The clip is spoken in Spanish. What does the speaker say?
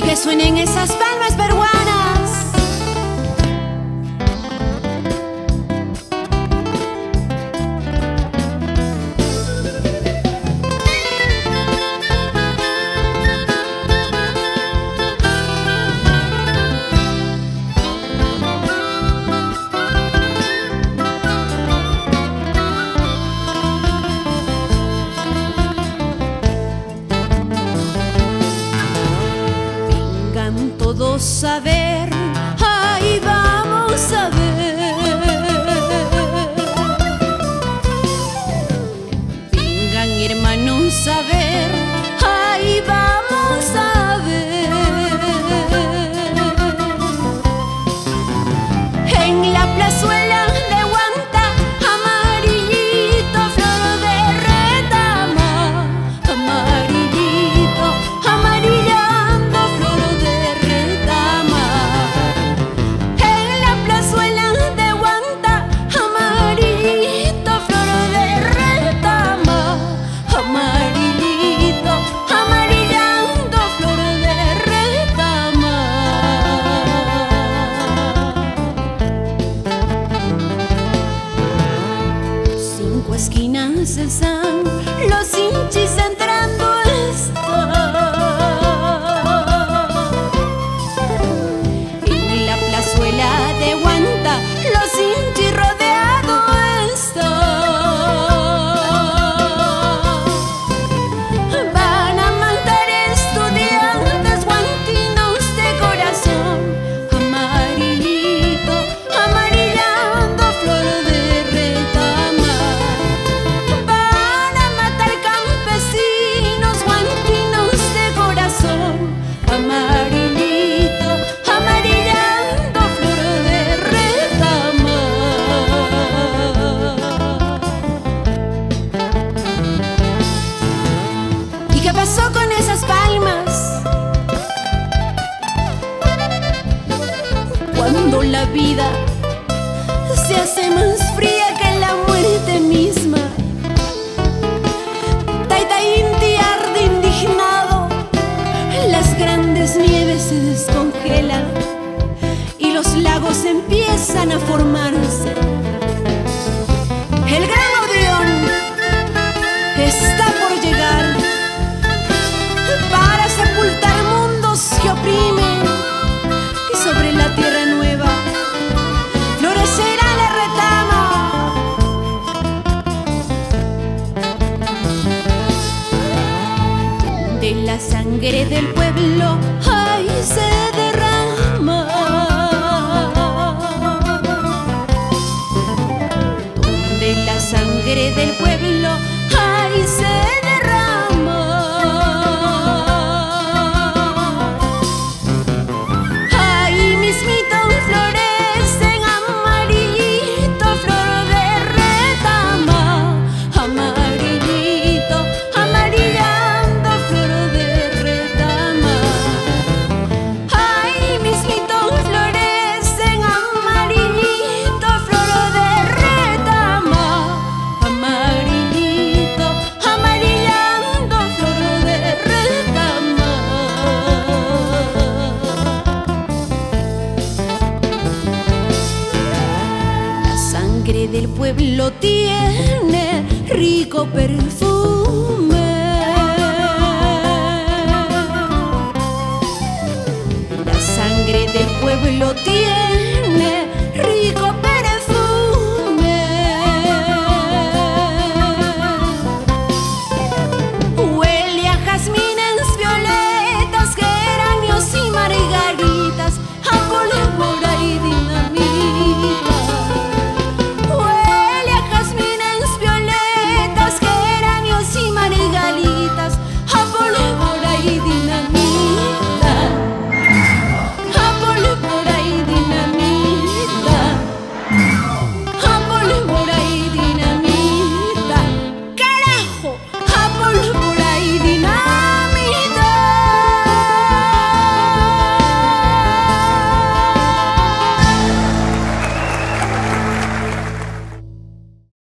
y que suenen esas palmas peruanas. Todos a ver, ahí vamos a ver. Vengan hermanos a ver, ahí vamos a ver. En la plazuela de Huanta, amarillito, flor de retama, amarillito, amarillando, flor de retama. En la plazuela de Huanta, amarillito, flor de retama, amarillito, amarillando, flor de retama. Cinco esquinas están, los hinchis entrando están. En la plazuela de Huanta, los hinchis rodeados están. Van a matar estudiantes guantinos de corazón, amarillito, amarillando, flor de retama. Van a matar campesinos guantinos de corazón, amarillito, amarillando, flor de retama. ¿Y qué pasó con esas palmas? Cuando la vida se hace más fría que la muerte misma, Taita Inti arde indignado, las grandes nieves se descongelan y los lagos empiezan a formarse. El gran Odrión está por llegar para sepultar mundos que oprimen, y sobre la tierra nueva florecerá la retama. De la sangre del pueblo, ay, se derrama. Donde la sangre del pueblo, ay, se derrama. Ahí mismito florecen, amarillito, flor de retama, amarillito, amarillando, flor de retama. Ahí mismito florecen, amarillito, flor de retama, amarillito, amarillando, flor de retama. La sangre del pueblo tiene rico perfume.